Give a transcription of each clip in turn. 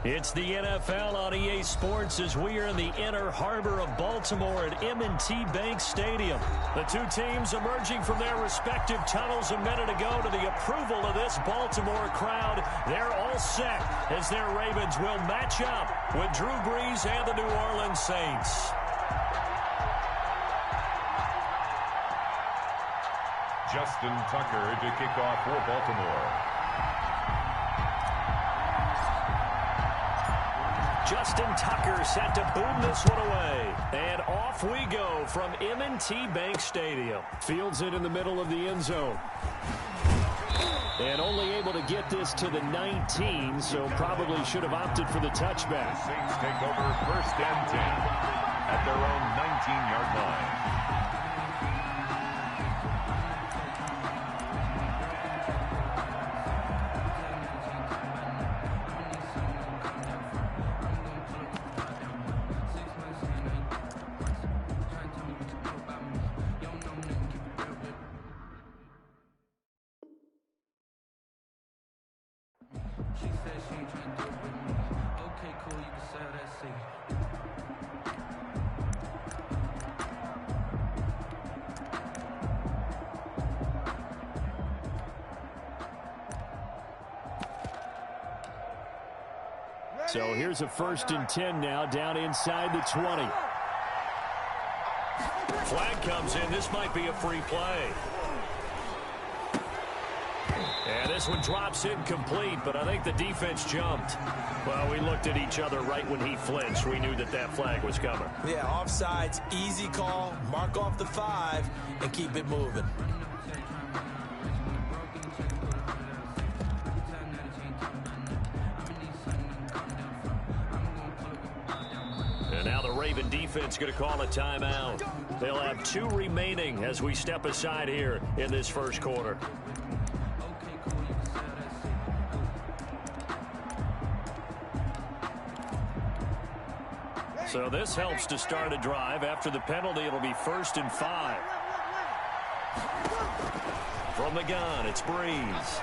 It's the NFL on EA Sports as we are in the inner harbor of Baltimore at M&T Bank Stadium. The two teams emerging from their respective tunnels a minute ago to the approval of this Baltimore crowd. They're all set as their Ravens will match up with Drew Brees and the New Orleans Saints. Justin Tucker to kick off for Baltimore. Justin Tucker set to boom this one away. And off we go from M&T Bank Stadium. Fields it in the middle of the end zone. And only able to get this to the 19, so probably should have opted for the touchback. The Saints take over 1st and 10 at their own 19-yard line. So here's a 1st and 10 now, down inside the 20. Flag comes in. This might be a free play. And this one drops incomplete, but I think the defense jumped. Well, we looked at each other right when he flinched. We knew that that flag was coming. Yeah, offsides, easy call. Mark off the 5 and keep it moving. Now the Raven defense going to call a timeout. They'll have 2 remaining as we step aside here in this first quarter. So this helps to start a drive. After the penalty, it'll be 1st and 5. From the gun, it's Brees.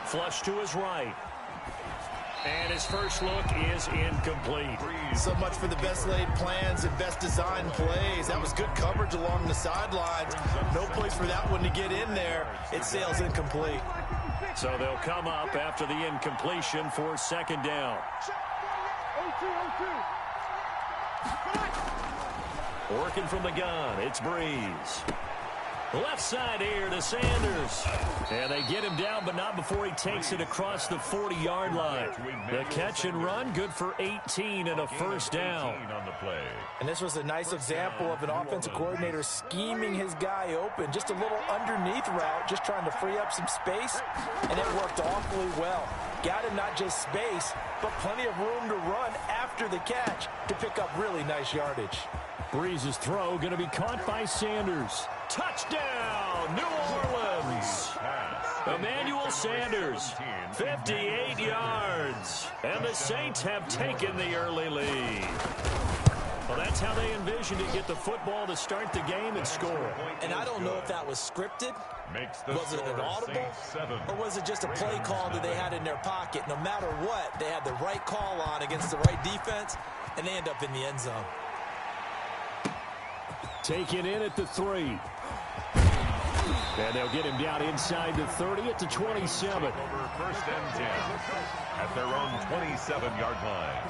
Flush to his right. And his first look is incomplete. So much for the best laid plans and best designed plays. That was good coverage along the sidelines. No place for that one to get in there. It sails incomplete. So they'll come up after the incompletion for 2nd down. Working from the gun, it's Brees. Left side here to Sanders. And they get him down, but not before he takes it across the 40-yard line. The catch and run, good for 18 and a 1st down. And this was a nice example of an offensive coordinator scheming his guy open. Just a little underneath route, just trying to free up some space, and it worked awfully well. Got him not just space, but plenty of room to run after the catch to pick up really nice yardage. Brees' throw going to be caught by Sanders. Touchdown, New Orleans. Emmanuel Sanders, 58 yards. And the Saints have taken the early lead. Well, that's how they envisioned to get the football to start the game and score. And I don't know if that was scripted. Was it an audible? Or was it just a play call that they had in their pocket? No matter what, they had the right call on against the right defense, and they end up in the end zone. Taken in at the 3. And they'll get him down inside the 30 at the 27. Over 1st and 10 at their own 27-yard line.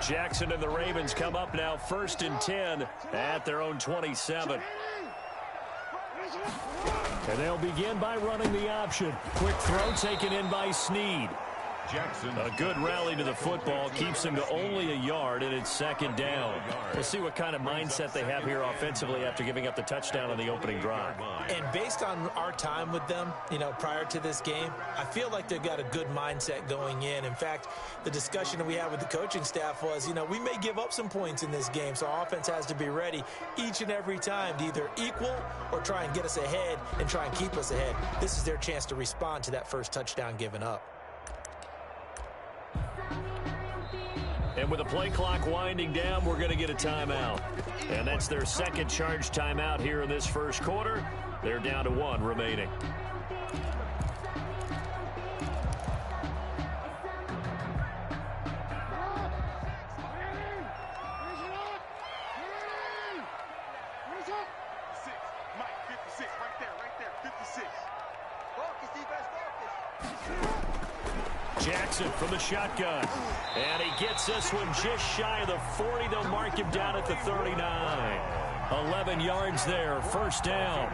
Jackson and the Ravens come up now 1st and 10 at their own 27. And they'll begin by running the option. Quick throw taken in by Snead. Jackson. A good rally to the football keeps him to only a yard, and it's second down. We'll see what kind of mindset they have here offensively after giving up the touchdown on the opening drive. And based on our time with them, prior to this game, I feel like they've got a good mindset going in. In fact, the discussion that we had with the coaching staff was, we may give up some points in this game, so our offense has to be ready each and every time to either equal or try and get us ahead and try and keep us ahead. This is their chance to respond to that first touchdown given up. And with the play clock winding down, we're going to get a timeout. And that's their second charge timeout here in this first quarter. They're down to 1 remaining. Jackson from the shotgun. And he gets this one just shy of the 40. They'll mark him down at the 39. 11 yards there, first down.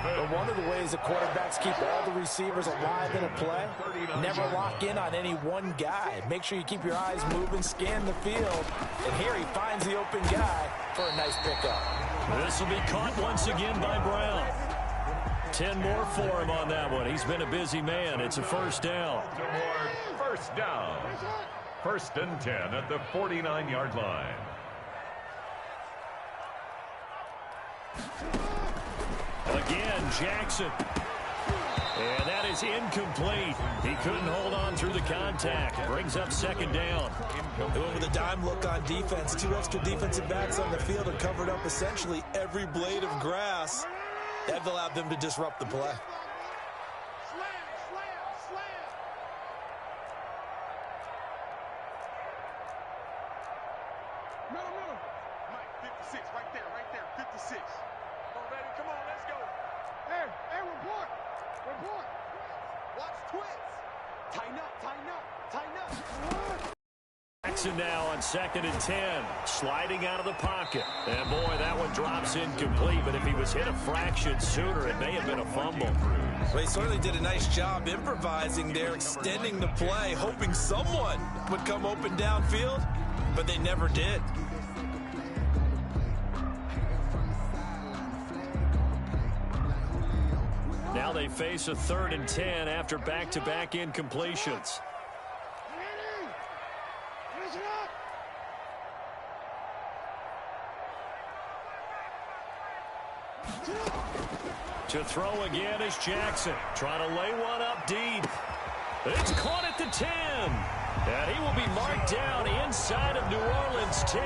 But one of the ways the quarterbacks keep all the receivers alive in a play, never lock in on any one guy. Make sure you keep your eyes moving, scan the field. And here he finds the open guy for a nice pickup. This will be caught once again by Brown. 10 more for him on that one. He's been a busy man. It's a first down. First down. 1st and 10 at the 49-yard line. Again, Jackson. And that is incomplete. He couldn't hold on through the contact. Brings up second down. They went with a dime look on defense. 2 extra defensive backs on the field and covered up essentially every blade of grass. That allowed them to disrupt the play. Mike, 56, right there, 56. Come on, baby, come on, let's go. Hey, report. Watch twits. Tighten up. Jackson now on 2nd and 10, sliding out of the pocket. And boy, that one drops incomplete, but if he was hit a fraction sooner, it may have been a fumble. Well, he certainly did a nice job improvising there, extending the play, hoping someone would come open downfield, but they never did. Now they face a 3rd and 10 after back-to-back incompletions. To throw again is Jackson. Trying to lay one up deep. It's caught at the 10. And he will be marked down inside of New Orleans 10.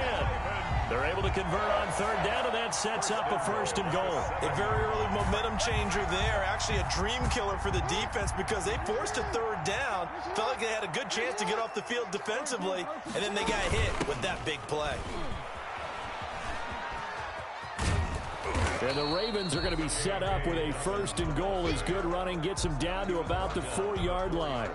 They're able to convert on 3rd down, and that sets up a 1st and goal. A very early momentum changer there. Actually a dream killer for the defense because they forced a 3rd down. Felt like they had a good chance to get off the field defensively, and then they got hit with that big play. And the Ravens are going to be set up with a 1st and goal as good running gets them down to about the 4-yard line.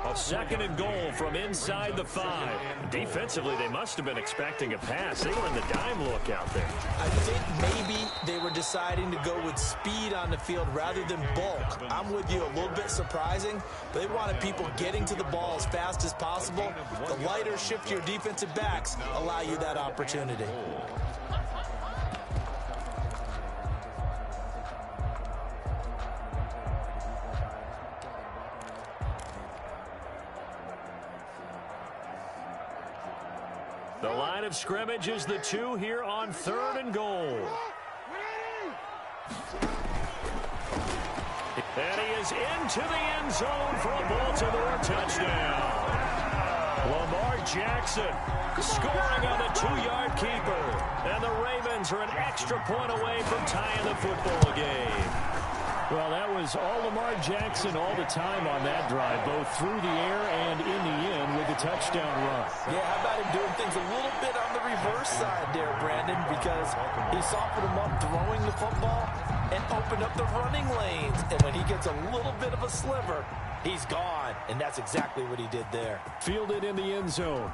A 2nd and goal from inside the 5. Defensively, they must have been expecting a pass. They were in the dime look out there. I think maybe they were deciding to go with speed on the field rather than bulk. I'm with you, a little bit surprising. They wanted people getting to the ball as fast as possible. The lighter, shiftier defensive backs allow you that opportunity. The line of scrimmage is the 2 here on 3rd and goal. And he is into the end zone for a Baltimore touchdown. Lamar Jackson scoring on the 2-yard keeper. And the Ravens are an extra point away from tying the football game. Well, that was all Lamar Jackson all the time on that drive, both through the air and in the end with the touchdown run. Yeah, how about him doing things a little bit on the reverse side there, Brandon, because he softened him up throwing the football and opened up the running lanes. And when he gets a little bit of a sliver, he's gone. And that's exactly what he did there. Fielded in the end zone.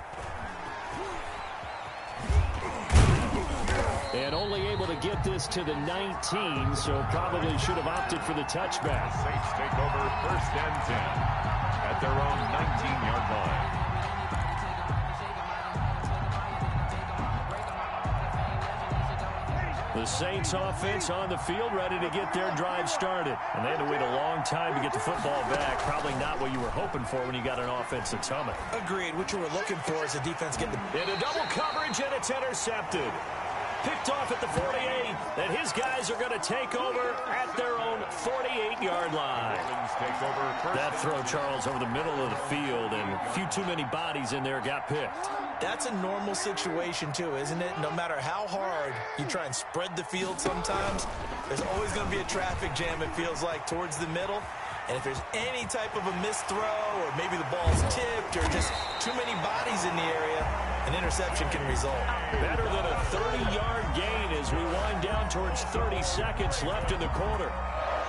And only able to get this to the 19, so probably should have opted for the touchback. Saints take over 1st and 10 at their own 19-yard line. The Saints offense on the field, ready to get their drive started. And they had to wait a long time to get the football back. Probably not what you were hoping for when you got an offense that's humming. Agreed. What you were looking for is the defense getting the... Into double coverage, and it's intercepted. Picked off at the 48, and his guys are going to take over at their own 48-yard line. That throw, Charles, over the middle of the field, and a few too many bodies in there got picked. That's a normal situation, too, isn't it? No matter how hard you try and spread the field sometimes, there's always going to be a traffic jam, it feels like, towards the middle. And if there's any type of a missed throw, or maybe the ball's tipped, or just too many bodies in the area, an interception can result. Better than a 30-yard gain as we wind down towards 30 seconds left in the quarter.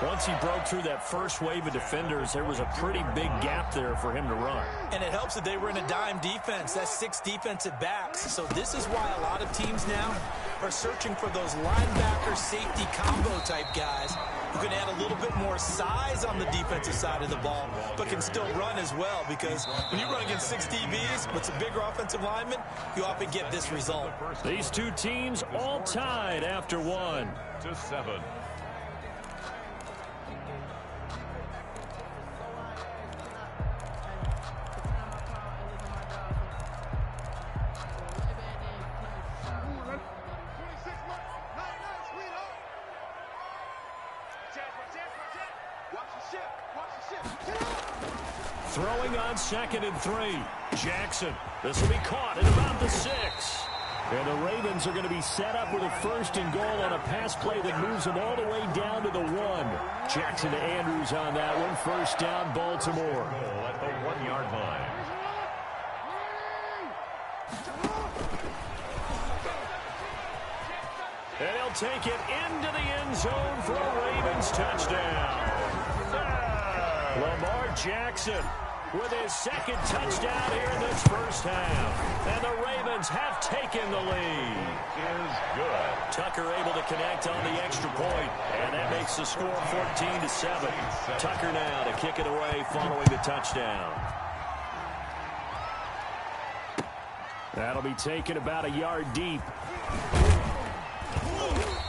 Once he broke through that first wave of defenders, there was a pretty big gap there for him to run. And it helps that they were in a dime defense. That's 6 defensive backs. So this is why a lot of teams now are searching for those linebacker safety combo type guys who can add a little bit more size on the defensive side of the ball, but can still run as well, because when you run against 6 DBs with some bigger offensive linemen, you often get this result. These two teams all tied after 1. 7. Throwing on 2nd and 3. Jackson. This will be caught at about the 6. And the Ravens are going to be set up with a 1st and goal on a pass play that moves them all the way down to the 1. Jackson to Andrews on that one. 1st down, Baltimore. At the 1-yard line. And he'll take it into the end zone for a Ravens touchdown. Lamar Jackson with his 2nd touchdown here in this first half. And the Ravens have taken the lead. Is good. Tucker able to connect on the extra point, and that makes the score 14-7. Tucker now to kick it away following the touchdown. That'll be taken about a yard deep.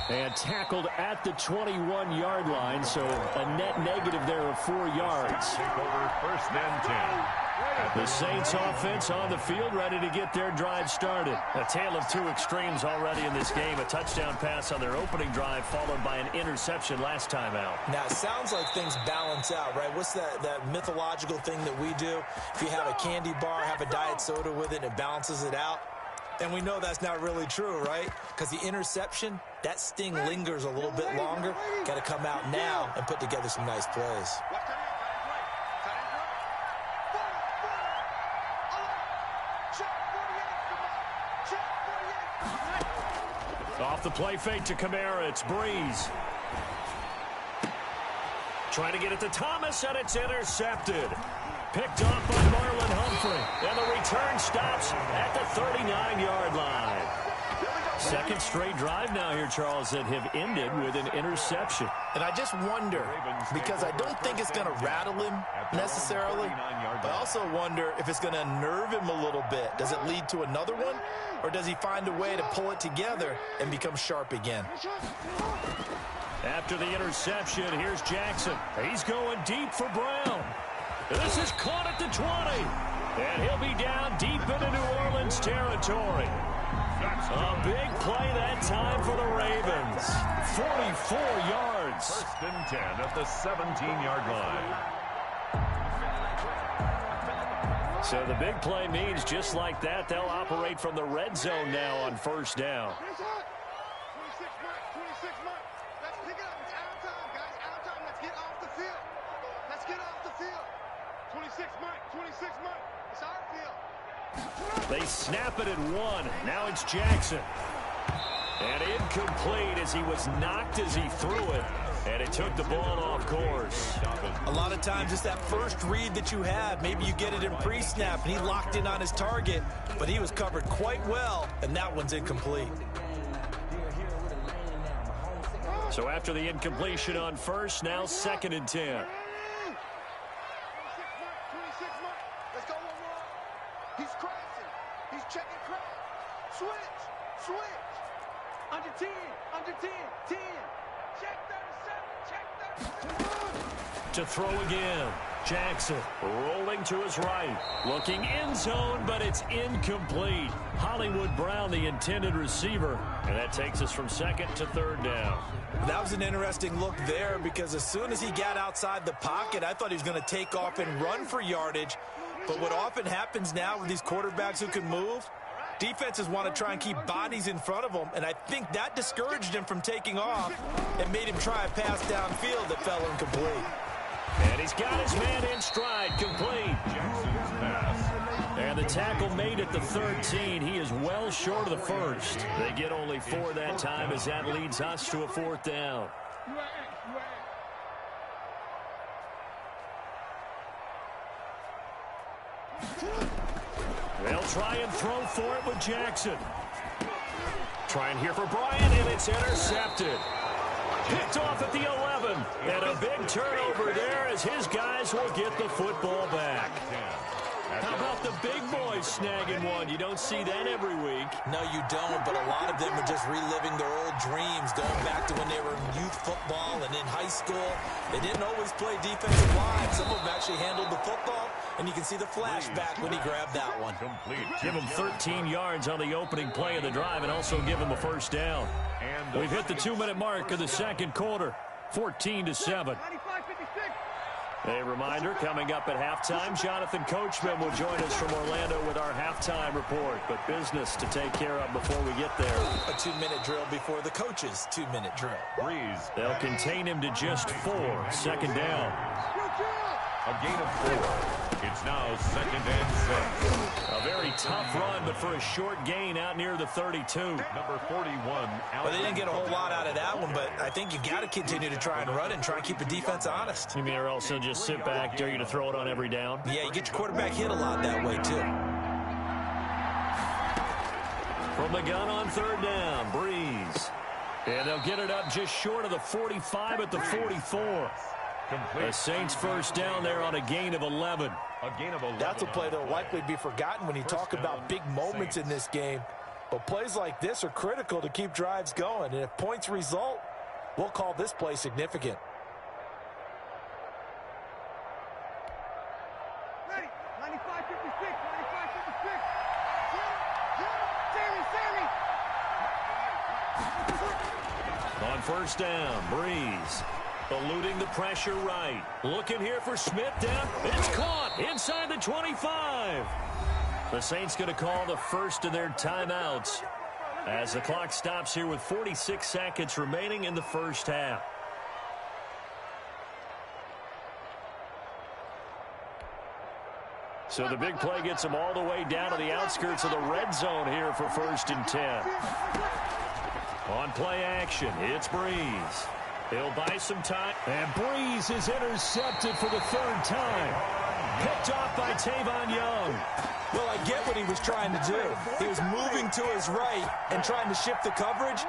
And tackled at the 21-yard line, so a net negative there of 4 yards. Take over 1st and 10. The Saints offense on the field, ready to get their drive started. A tale of 2 extremes already in this game. A touchdown pass on their opening drive, followed by an interception last time out. Now, it sounds like things balance out, right? What's that mythological thing that we do? If you have a candy bar, have a diet soda with it, and it balances it out. And we know that's not really true, right? Because the interception, that sting lingers a little bit longer. Got to come out now and put together some nice plays. Off the play fake to Kamara, it's Breeze. Trying to get it to Thomas, and it's intercepted. Picked off by Marlon Humphrey. And the return stops at the 39-yard line. 2nd straight drive now here, Charles, that have ended with an interception. And I just wonder, because I don't think it's going to rattle him necessarily, but I also wonder if it's going to nerve him a little bit. Does it lead to another one, or does he find a way to pull it together and become sharp again? After the interception, here's Jackson. He's going deep for Brown. This is caught at the 20. And he'll be down deep into New Orleans territory. A big play that time for the Ravens. 44 yards. 1st and 10 at the 17-yard line. So the big play means just like that, they'll operate from the red zone now on 1st down. 26 months. Let's pick it up. It's out time, guys. Out time. Let's get off the field. Let's get off the field. 26 months. It's our field. They snap it at 1. Now it's Jackson. And incomplete as he was knocked as he threw it. And it took the ball off course. A lot of times it's that first read that you have. Maybe you get it in pre-snap, and he locked in on his target, but he was covered quite well, and that one's incomplete. So after the incompletion on 1st, now 2nd and 10. 26 To throw again. Jackson rolling to his right. Looking end zone, but it's incomplete. Hollywood Brown, the intended receiver. And that takes us from second to third down. That was an interesting look there because as soon as he got outside the pocket, I thought he was going to take off and run for yardage. But what often happens now with these quarterbacks who can move, defenses want to try and keep bodies in front of them, and I think that discouraged him from taking off and made him try a pass downfield that fell incomplete. And he's got his man in stride, complete. Jackson's pass. And the tackle made at the 13. He is well short of the first. They get only 4 that time as that leads us to a 4th down. They'll try and throw for it with Jackson. Trying here for Bryant, and it's intercepted. Picked off at the 11. And a big turnover there as his guys will get the football back. How about the big boys snagging one? You don't see that every week. No, you don't, but a lot of them are just reliving their old dreams, going back to when they were in youth football and in high school. They didn't always play defensive line. Some of them actually handled the football, and you can see the flashback when he grabbed that one. Give him 13 yards on the opening play of the drive and also give him a first down. We've hit the 2-minute mark of the second quarter, 14-7. A reminder, coming up at halftime, Jonathan Coachman will join us from Orlando with our halftime report. But business to take care of before we get there. A 2-minute drill before the coach's 2-minute drill. Breeze. They'll contain him to just 4. Second down. A gain of 4. It's now 2nd and 6. A very tough run, but for a short gain out near the 32. Number 41. Well, they didn't get a whole lot out of that one, but I think you got to continue to try and run and try and keep the defense honest. You mean or else he'll just sit back, dare you to throw it on every down? Yeah, you get your quarterback hit a lot that way, too. From the gun on 3rd down, Breeze. And they'll get it up just short of the 45 at the 44. The Saints first down there on a gain of 11. A gain of 11. That's a play that will likely be forgotten when you talk about big moments in this game. But plays like this are critical to keep drives going. And if points result, we'll call this play significant. Ready. 95-56. 95-56. On first down, Breeze. Eluding the pressure right. Looking here for Smith down. It's caught inside the 25. The Saints going to call the first of their timeouts as the clock stops here with 46 seconds remaining in the first half. So the big play gets them all the way down to the outskirts of the red zone here for 1st and 10. On play action, it's Breeze. He'll buy some time. And Breeze is intercepted for the 3rd time. Picked off by Tavon Young. Well, I get what he was trying to do. He was moving to his right and trying to shift the coverage.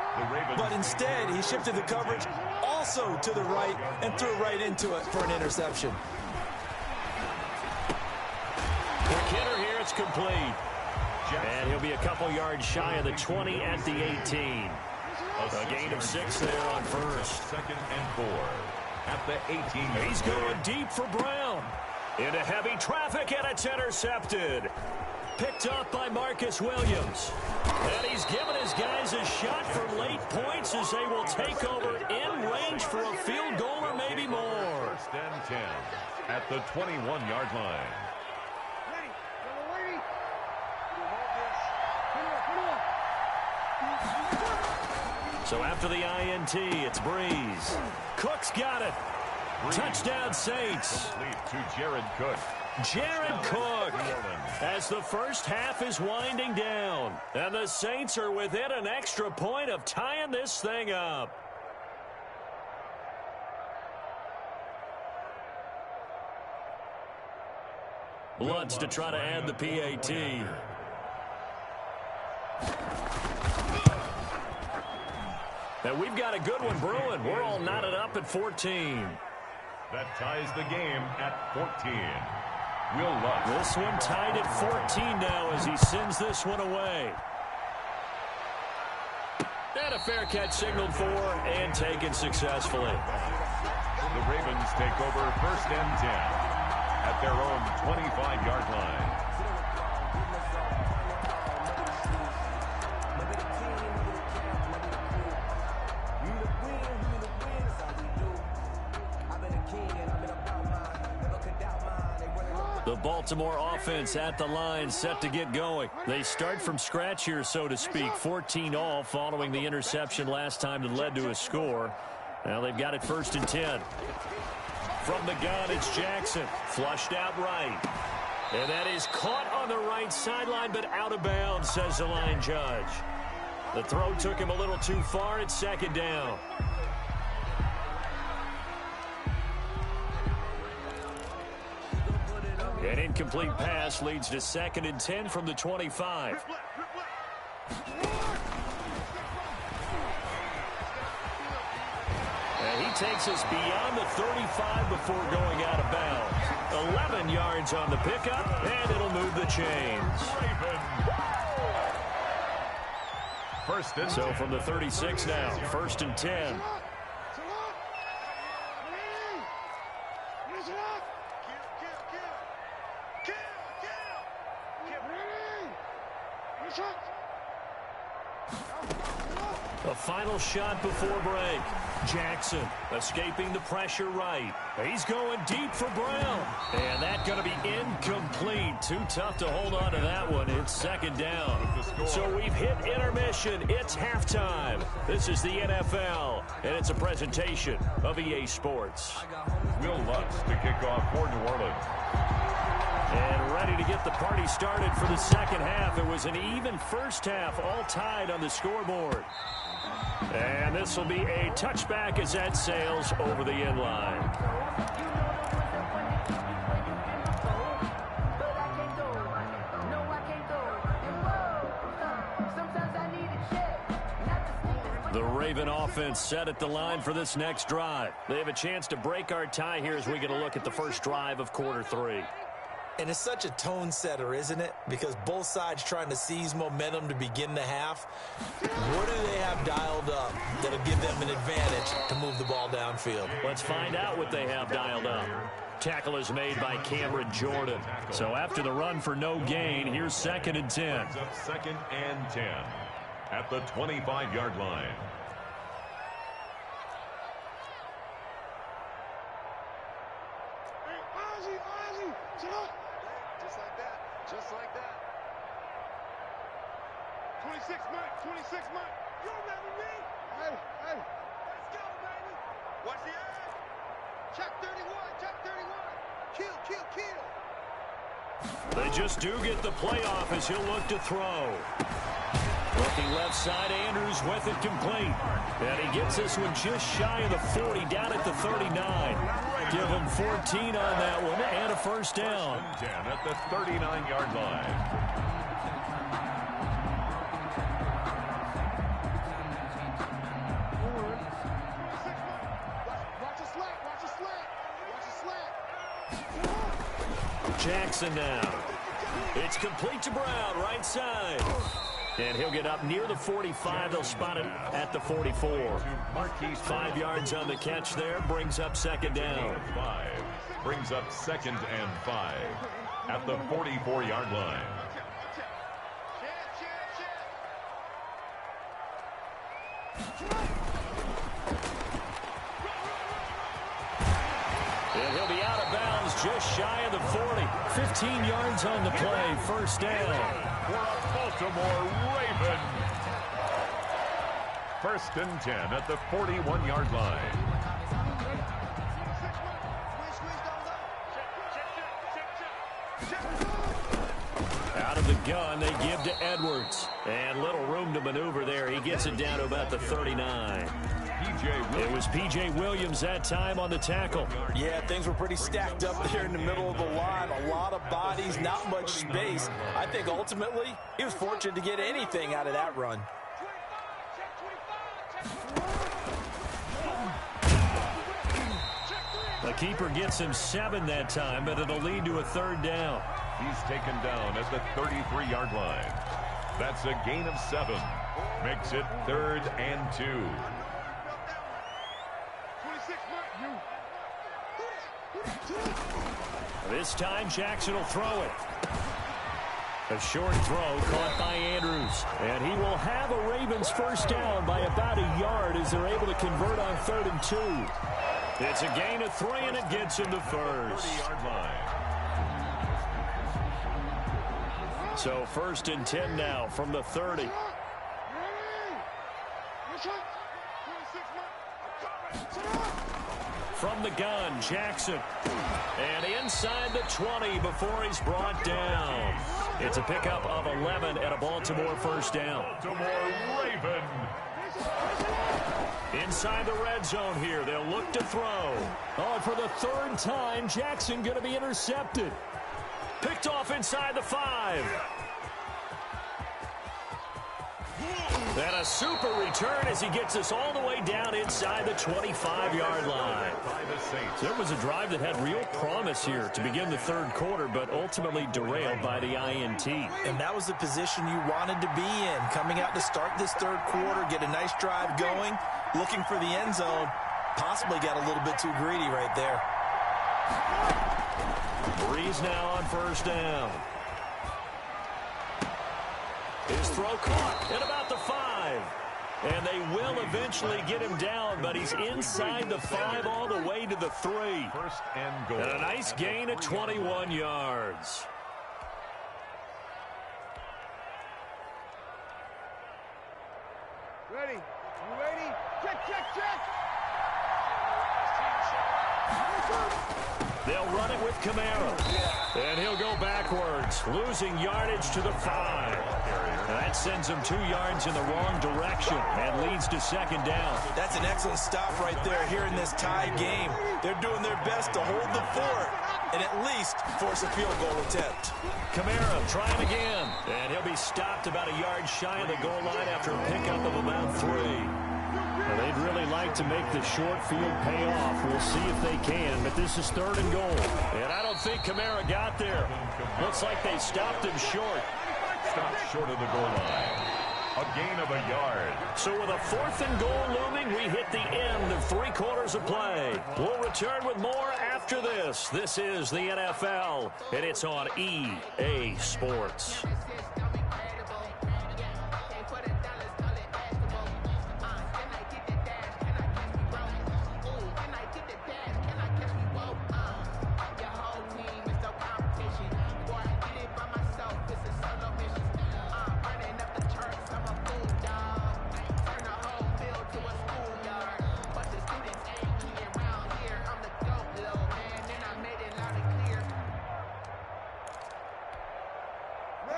But instead, he shifted the coverage also to the right and threw right into it for an interception. Quick hitter here. It's complete. And he'll be a couple yards shy of the 20 at the 18. A gain of 6 there on first. 2nd and 4. At the 18. He's going deep for Brown. Into heavy traffic, and it's intercepted. Picked up by Marcus Williams. And he's given his guys a shot for late points as they will take over in range for a field goal or maybe more. 1st and 10. At the 21-yard line. So after the INT, it's Breeze. Cook's got it. Breeze. Touchdown, Saints. Complete to Jared Cook. Jared Cook as the first half is winding down. And the Saints are within an extra point of tying this thing up. Bloods to try to add the PAT. And we've got a good one brewing. We're all knotted up at 14. That ties the game at 14. Will Lutz. This one tied at 14 now as he sends this one away. And a fair catch signaled for and taken successfully. The Ravens take over 1st and 10 at their own 25-yard line. The Baltimore offense at the line, set to get going. They start from scratch here, so to speak. 14 all following the interception last time that led to a score. Now they've got it 1st and 10. From the gun, it's Jackson. Flushed out right. And that is caught on the right sideline, but out of bounds, says the line judge. The throw took him a little too far. It's 2nd down. An incomplete pass leads to 2nd and 10 from the 25. And he takes us beyond the 35 before going out of bounds. 11 yards on the pickup, and it'll move the chains. So from the 36 now, 1st and 10. A final shot before break. Jackson escaping the pressure right. He's going deep for Brown. And that's going to be incomplete. Too tough to hold on to that one. It's 2nd down. So we've hit intermission. It's halftime. This is the NFL, and it's a presentation of EA Sports. Will Lutz to kick off for New Orleans. And ready to get the party started for the 2nd half. It was an even first half, all tied on the scoreboard. And this will be a touchback as that sails over the end line. The Raven offense set at the line for this next drive. They have a chance to break our tie here as we get a look at the first drive of quarter 3. And it's such a tone setter, isn't it? Because both sides trying to seize momentum to begin the half. What do they have dialed up that'll give them an advantage to move the ball downfield? Let's find out what they have dialed up. Tackle is made by Cameron Jordan. So after the run for no gain, here's 2nd and 10. 2nd and 10 at the 25-yard line. Just like that. 26 Mike. You remember me? Hey. Let's go, baby. Watch the eye. Check 31. Kill. They just do get the playoff as he'll look to throw. Looking left side, Andrews with it complete. And he gets this one just shy of the 40, down at the 39. Give him 14 on that one, and a 1st down. 10 at the 39-yard line. Jackson now. It's complete to Brown, right side. And he'll get up near the 45. They'll spot it at the 44. 5 yards on the catch there. Brings up 2nd down. 5. Brings up 2nd and 5 at the 44-yard line. And he'll be out of bounds just shy of the 40. 15 yards on the play. 1st down. For a Baltimore Raven. 1st and 10 at the 41-yard line. Out of the gun, they give to Edwards. And little room to maneuver there. He gets it down to about the 39. It was P.J. Williams that time on the tackle. Yeah, things were pretty stacked up there in the middle of the line. A lot of bodies, not much space. I think ultimately he was fortunate to get anything out of that run. The keeper gets him 7 that time, but it'll lead to a 3rd down. He's taken down at the 33-yard line. That's a gain of 7. Makes it 3rd and 2. 26 This time, Jackson will throw it. A short throw caught by Andrews. And he will have a Ravens first down by about a yard as they're able to convert on 3rd and 2. It's a gain of 3, and it gets him to first. 30-yard line. So 1st and 10 now from the 30. From the gun, Jackson. And inside the 20 before he's brought down. It's a pickup of 11 and a Baltimore first down. Baltimore Raven. Inside the red zone here, they'll look to throw. Oh, and for the 3rd time, Jackson going to be intercepted. Picked off inside the 5. And a super return as he gets us all the way down inside the 25-yard line. So it was a drive that had real promise here to begin the 3rd quarter, but ultimately derailed by the INT. And that was the position you wanted to be in. Coming out to start this 3rd quarter, get a nice drive going, looking for the end zone. Possibly got a little bit too greedy right there. Breeze now on first down. His throw caught at about the 5. And they will eventually get him down, but he's inside the 5 all the way to the 3. 1st and goal. And a nice gain of 21 yards. Ready? You ready? Check, check, check! They'll run it with Kamara. And he'll go backwards, losing yardage to the 5. And that sends him 2 yards in the wrong direction and leads to 2nd down. That's an excellent stop right there here in this tie game. They're doing their best to hold the fort and at least force a field goal attempt. Kamara trying again. And he'll be stopped about a yard shy of the goal line after a pickup of about 3. Well, they'd really like to make the short field pay off. We'll see if they can, but this is 3rd and goal. And I don't think Kamara got there. Looks like they stopped him short. Stopped short of the goal line. A gain of a yard. So with a 4th and goal looming, we hit the end of 3 quarters of play. We'll return with more after this. This is the NFL, and it's on EA Sports.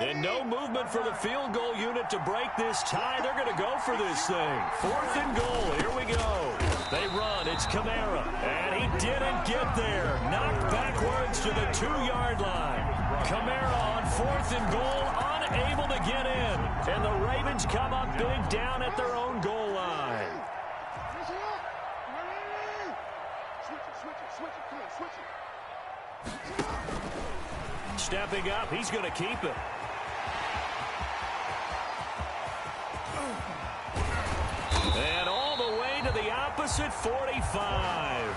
And no movement for the field goal unit to break this tie. They're going to go for this thing. 4th and goal. Here we go. They run. It's Kamara. And he didn't get there. Knocked backwards to the 2-yard line. Kamara on 4th and goal, unable to get in. And the Ravens come up big down at their own goal line. Stepping up, he's going to keep it. And all the way to the opposite 45.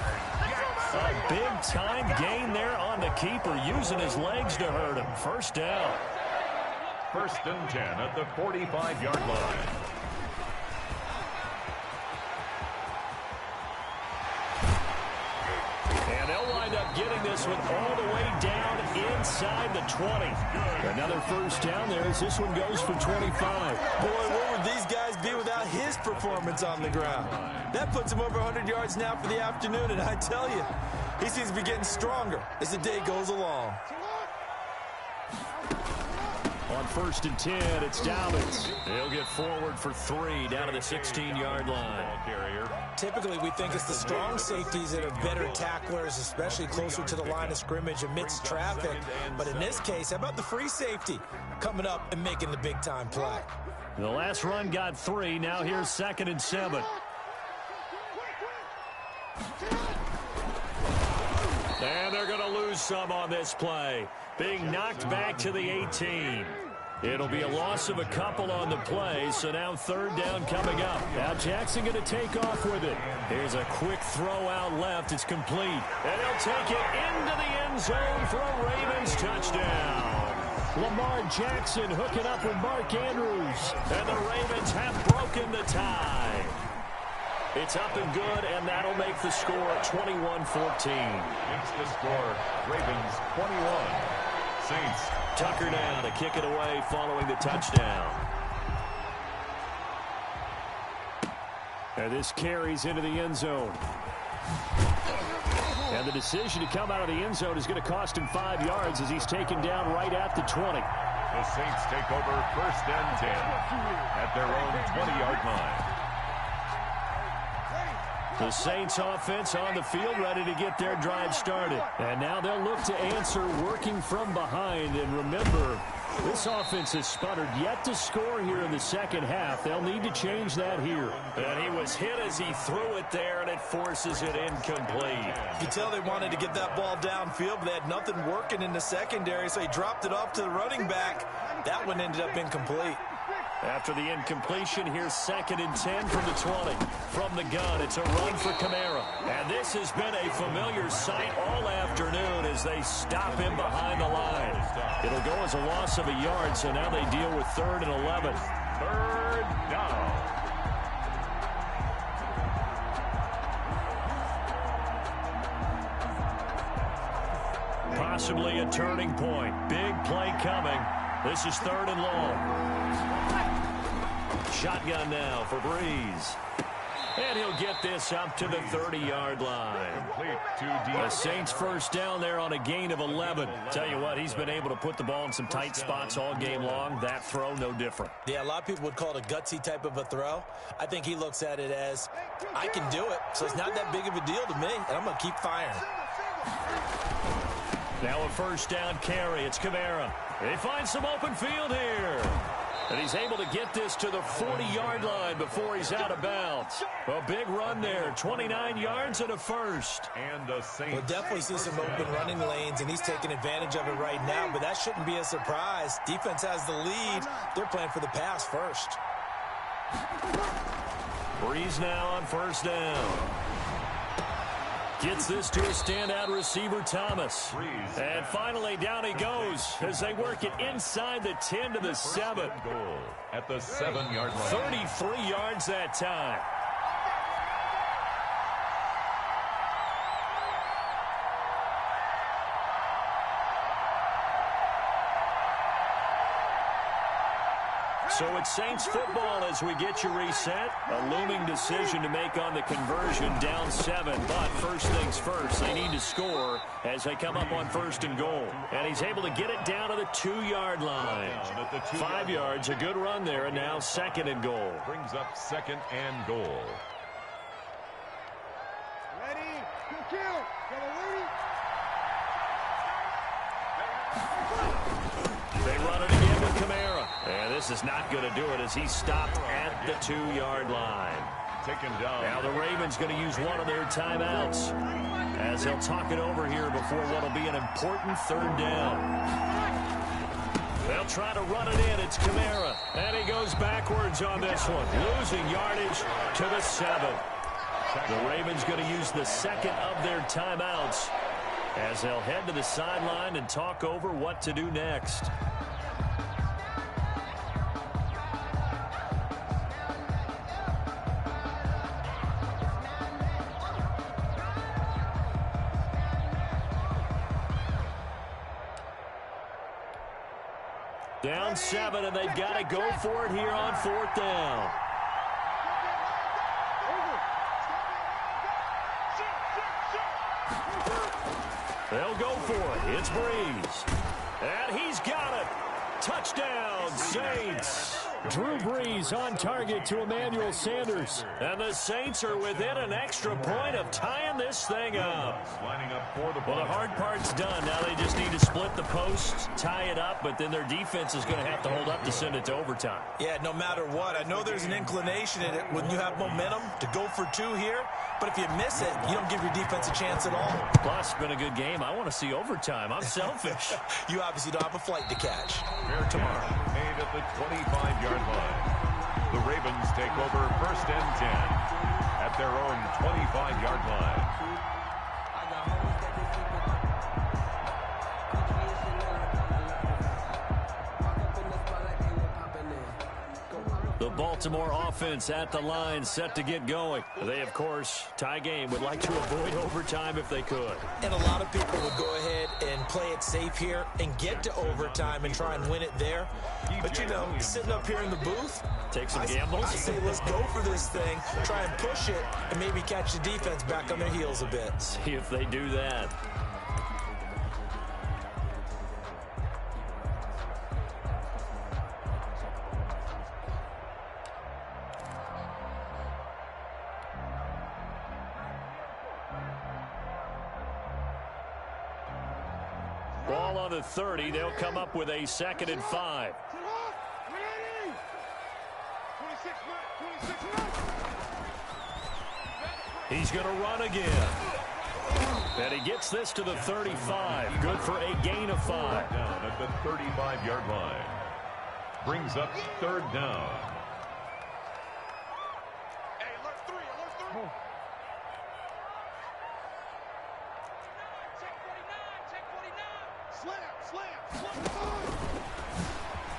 A big-time gain there on the keeper, using his legs to hurt him. First down. 1st and 10 at the 45-yard line. And they'll wind up getting this one all the way down inside the 20. Another first down there as this one goes for 25. Boy, where would these guys be without his performance on the ground? That puts him over 100 yards now for the afternoon, and I tell you, he seems to be getting stronger as the day goes along. On 1st and 10, it's Dobbins. He'll get forward for 3 down to the 16-yard line. Typically, we think it's the strong safeties that are better tacklers, especially closer to the line of scrimmage amidst traffic. But in this case, how about the free safety coming up and making the big-time play? The last run got 3. Now here's 2nd and 7. And they're going to lose some on this play. Being knocked back to the 18. It'll be a loss of a couple on the play, so now third down coming up. Now Jackson going to take off with it. Here's a quick throw out left. It's complete. And he'll take it into the end zone for a Ravens touchdown. Lamar Jackson hooking up with Mark Andrews. And the Ravens have broken the tie. It's up and good, and that'll make the score 21-14. Makes the score Ravens 21. Saints. Tucker now to kick it away following the touchdown. And this carries into the end zone. And the decision to come out of the end zone is going to cost him 5 yards as he's taken down right at the 20. The Saints take over first and 10 at their own 20-yard line. The Saints offense on the field ready to get their drive started. And now they'll look to answer working from behind. And remember, this offense has sputtered yet to score here in the second half. They'll need to change that here. And he was hit as he threw it there, and it forces it incomplete. You can tell they wanted to get that ball downfield, but they had nothing working in the secondary, so he dropped it off to the running back. That one ended up incomplete. After the incompletion, here's 2nd and 10 from the 20. From the gun, it's a run for Kamara. And this has been a familiar sight all afternoon as they stop him behind the line. It'll go as a loss of a yard, so now they deal with 3rd and 11. Third down. Possibly a turning point. Big play coming. This is 3rd and long. Shotgun now for Breeze. And he'll get this up to the 30-yard line. The Saints first down there on a gain of 11. Tell you what, he's been able to put the ball in some tight spots all game long. That throw, no different. Yeah, a lot of people would call it a gutsy type of a throw. I think he looks at it as, I can do it, so it's not that big of a deal to me, and I'm going to keep firing. Now a first down carry. It's Kamara. They find some open field here. And he's able to get this to the 40-yard line before he's out of bounds. A big run there, 29 yards and a first. And the Saints. We'll definitely see some open running lanes, and he's taking advantage of it right now, but that shouldn't be a surprise. Defense has the lead. They're playing for the pass first. Breeze now on first down. Gets this to a standout receiver, Thomas. And finally, down he goes as they work it inside the 10 to the 7. Goal at the 7-yard line. 33 yards that time. So it's Saints football as we get you reset. A looming decision to make on the conversion, down 7. But first things first, they need to score as they come up on 1st and goal. And he's able to get it down to the 2-yard line. 5 yards, a good run there, and now 2nd and goal. Brings up 2nd and goal. Ready? Go kill. They run it again with Kamara. And this is not going to do it as he's stopped at the 2-yard line. Taken down. Now the Ravens going to use one of their timeouts as they'll talk it over here before what will be an important 3rd down. They'll try to run it in. It's Kamara. And he goes backwards on this one. Losing yardage to the 7. The Ravens going to use the 2nd of their timeouts as they'll head to the sideline and talk over what to do next. Down 7, and they've got to go for it here on 4th down. They'll go for it. It's Breeze. And he's got it. Touchdown, Saints. Drew Brees on target to Emmanuel Sanders. And the Saints are within an extra point of tying this thing up. Lining up for the Well, the hard part's done. Now they just need to split the posts, tie it up, but then their defense is going to have to hold up to send it to overtime. Yeah, no matter what. I know there's an inclination in it when you have momentum to go for 2 here, But if you miss it, you don't give your defense a chance at all. Plus, it's been a good game. I want to see overtime. I'm selfish. You obviously don't have a flight to catch. Fair tomorrow. Made at the 25-yard line. The Ravens take over 1st and 10 at their own 25-yard line. The Baltimore offense at the line, set to get going. They, of course, tie game, would like to avoid overtime if they could. And a lot of people would go ahead and play it safe here and get to overtime and try and win it there. But, you know, sitting up here in the booth, take some gambles. I say let's go for this thing, try and push it, and maybe catch the defense back on their heels a bit. See if they do that. Ball on the 30. They'll come up with a 2nd and 5. He's going to run again. And he gets this to the 35. Good for a gain of 5. Down at the 35-yard line. Brings up 3rd down. Hey, alert 3, alert 3.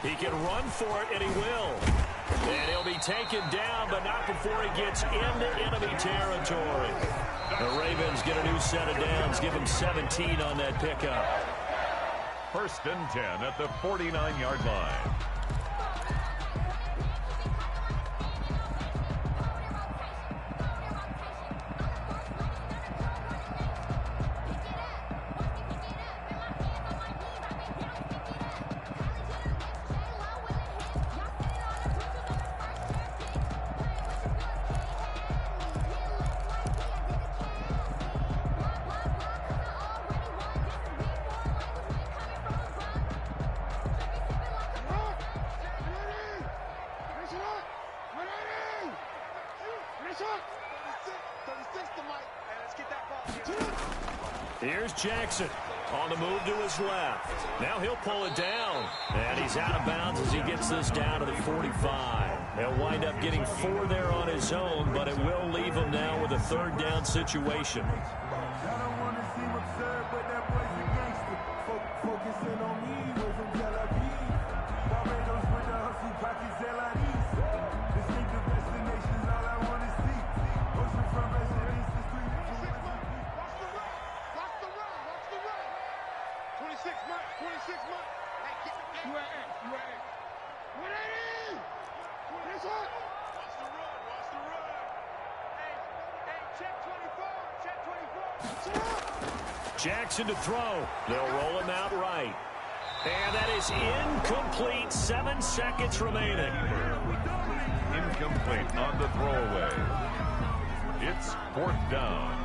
He can run for it, and he will. And he'll be taken down, but not before he gets into enemy territory. The Ravens get a new set of downs, give him 17 on that pickup. 1st and 10 at the 49-yard line. Here's Jackson on the move to his left. Now he'll pull it down. And he's out of bounds as he gets this down to the 45. He'll wind up getting 4 there on his own, but it will leave him now with a 3rd down situation. Jackson to throw. They'll roll him out right. And that is incomplete. 7 seconds remaining. Incomplete on the throwaway. It's 4th down.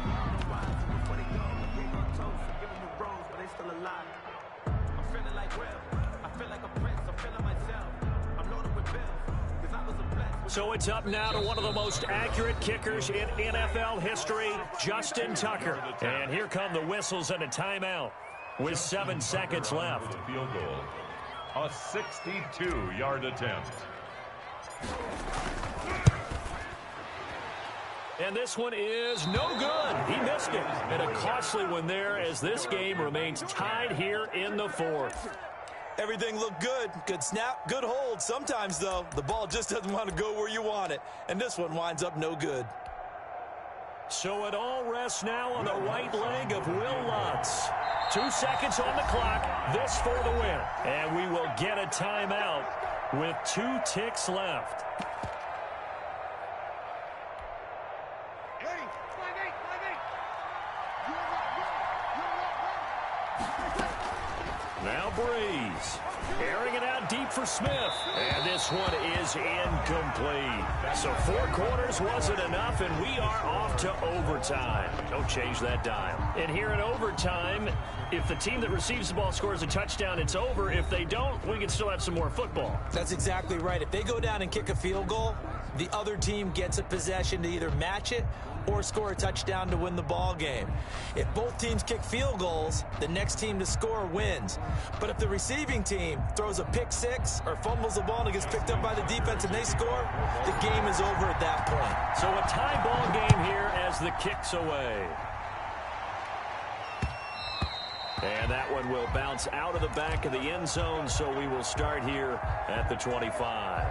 So it's up now to one of the most accurate kickers in NFL history, Justin Tucker. And here come the whistles and a timeout with 7 seconds left. Field goal. A 62-yard attempt. And this one is no good. He missed it. And a costly one there as this game remains tied here in the 4th. Everything looked good. Good snap, good hold. Sometimes, though, the ball just doesn't want to go where you want it. And this one winds up no good. So it all rests now on the right leg of Will Lutz. 2 seconds on the clock. This for the win. And we will get a timeout with 2 ticks left. Now Breeze, airing it out deep for Smith. And this one is incomplete. So 4 quarters wasn't enough, and we are off to overtime. Don't change that dial. And here in overtime, if the team that receives the ball scores a touchdown, it's over. If they don't, we can still have some more football. That's exactly right. If they go down and kick a field goal, the other team gets a possession to either match it or score a touchdown to win the ball game. If both teams kick field goals, the next team to score wins. But if the receiving team throws a pick six or fumbles the ball and it gets picked up by the defense and they score, the game is over at that point. So a tie ball game here as the kick's away. And that one will bounce out of the back of the end zone, so we will start here at the 25.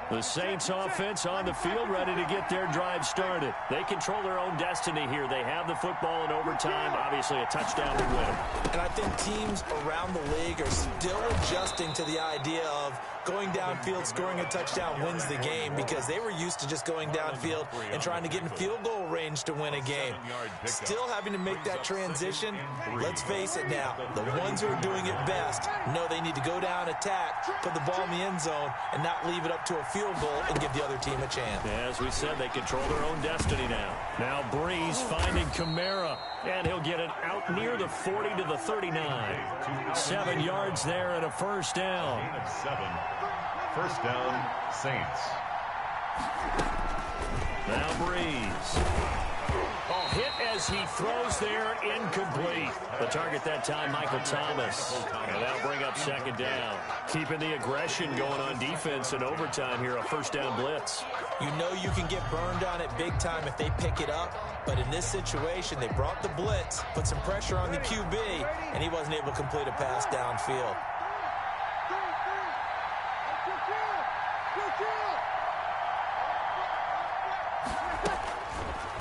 The Saints offense on the field, ready to get their drive started. They control their own destiny here. They have the football in overtime, obviously a touchdown to win. And I think teams around the league are still adjusting to the idea of going downfield, scoring a touchdown wins the game, because they were used to just going downfield and trying to get in field goal range to win a game. Still having to make that transition. Let's face it now, the ones who are doing it best know they need to go down, attack, put the ball in the end zone, and not leave it up to a field goal and give the other team a chance. As we said, they control their own destiny now. Now Breeze finding Kamara, and he'll get it out near the 40 to the 39. 7 yards there and a first down. 7. First down, Saints. Now Breeze. Oh, hit as he throws there, incomplete. The target that time, Michael Thomas. And that'll bring up second down. Keeping the aggression going on defense in overtime here, a first down blitz. You know you can get burned on it big time if they pick it up, but in this situation, they brought the blitz, put some pressure on the QB, and he wasn't able to complete a pass downfield.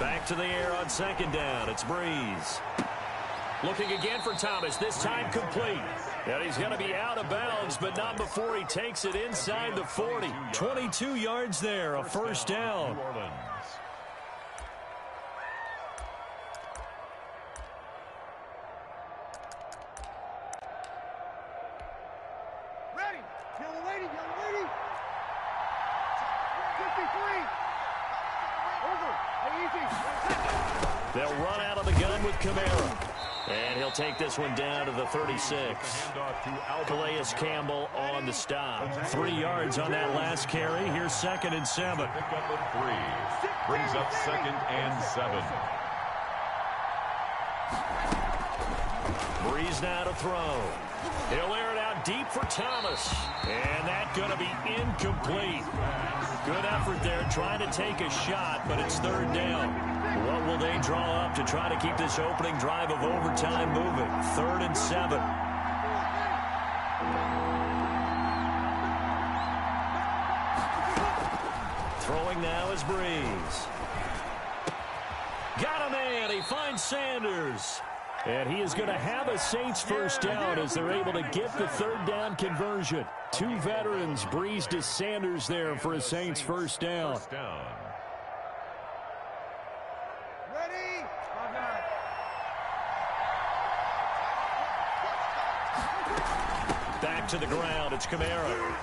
Back to the air on second down. It's Breeze. Looking again for Thomas, this time complete. And he's going to be out of bounds, but not before he takes it inside the 40. 22 yards there, a first down. Ready. Yellow lady, yellow lady. 53. Over. Easy. They'll run out of the gun with Kamara. And he'll take this one down to the 36. Calais Campbell on the stop. 3 yards on that last carry. Here's 2nd and 7. Pick up of 3. Brings up 2nd and 7. Breeze now to throw. He'll air it out deep for Thomas. And that's going to be incomplete. Good effort there trying to take a shot, but it's 3rd down. What will they draw up to try to keep this opening drive of overtime moving? 3rd and 7. Throwing now is Breeze. Got a man. He finds Sanders. And he is going to have a Saints first down as they're able to get the 3rd down conversion. 2 veterans, Breeze to Sanders there for a Saints first down. Ready. Back to the ground, it's Kamara.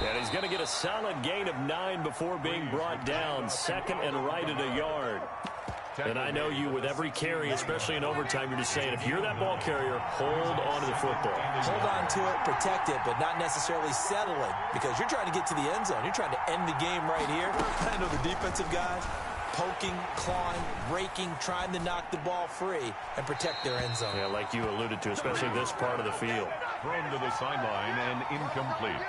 And he's going to get a solid gain of 9 before being brought down. 2nd and right at a yard. And I know you, with every carry, especially in overtime, you're just saying, if you're that ball carrier, hold on to the football. Hold on to it, protect it, but not necessarily settle it, because you're trying to get to the end zone. You're trying to end the game right here. I know the defensive guys poking, clawing, raking, trying to knock the ball free and protect their end zone. Yeah, like you alluded to, especially this part of the field. Thrown to the sideline and incomplete.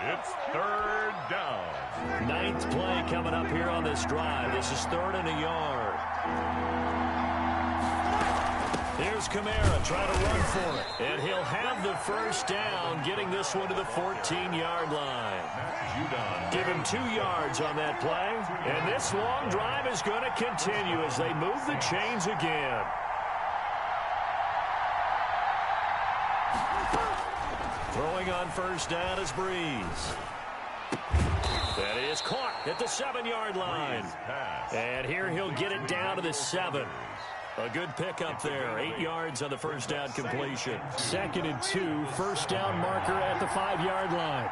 It's 3rd down. 9th play coming up here on this drive. This is 3rd and a yard. Here's Kamara trying to run for it. And he'll have the first down, getting this one to the 14-yard line. Give him 2 yards on that play. And this long drive is going to continue as they move the chains again. Throwing on first down is Breeze. That is caught at the 7-yard line. And here he'll get it down to the 7. A good pickup there. 8 yards on the first down completion. 2nd and 2. First down marker at the 5-yard line.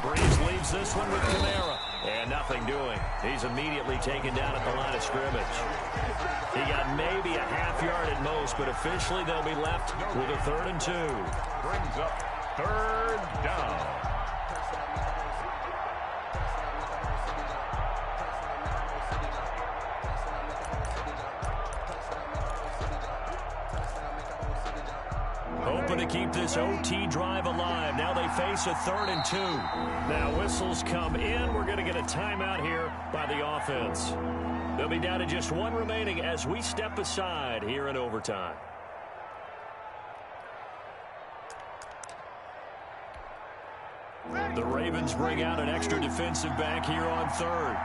Breeze leaves this one with Kamara. And nothing doing. He's immediately taken down at the line of scrimmage. He got maybe a half yard at most, but officially they'll be left with a 3rd and 2. Brings up 3rd down. hoping to keep this OT drive alive. Now they face a 3rd and 2. Now whistles come in. We're going to get a timeout here by the offense. They'll be down to just 1 remaining as we step aside here in overtime. The Ravens bring out an extra defensive back here on 3rd.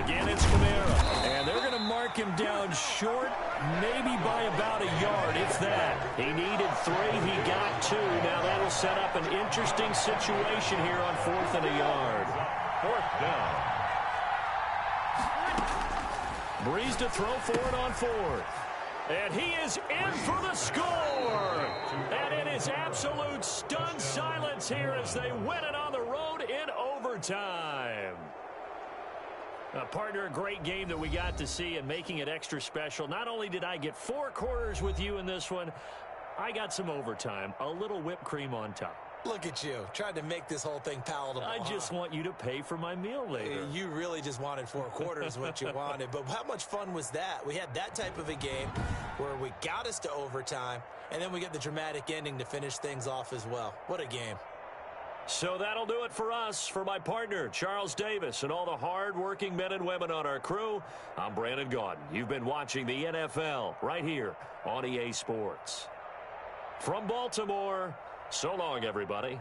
Again, it's Kamara. And they're going to mark him down short, maybe by about a yard, if that. He needed 3. He got 2. Now that'll set up an interesting situation here on 4th and a yard. 4th down. Breeze to throw for it on 4th. And he is in for the score. And it is absolute stunned silence here as they win it on the road in overtime. Partner, a great game that we got to see and making it extra special. Not only did I get 4 quarters with you in this one, I got some overtime, a little whipped cream on top. Look at you, trying to make this whole thing palatable. I just want you to pay for my meal later. You really just wanted 4 quarters, what you wanted. But how much fun was that? We had that type of a game where we got us to overtime, and then we get the dramatic ending to finish things off as well. What a game. So that'll do it for us. For my partner, Charles Davis, and all the hard-working men and women on our crew, I'm Brandon Gaudin. You've been watching the NFL right here on EA Sports. From Baltimore, so long, everybody.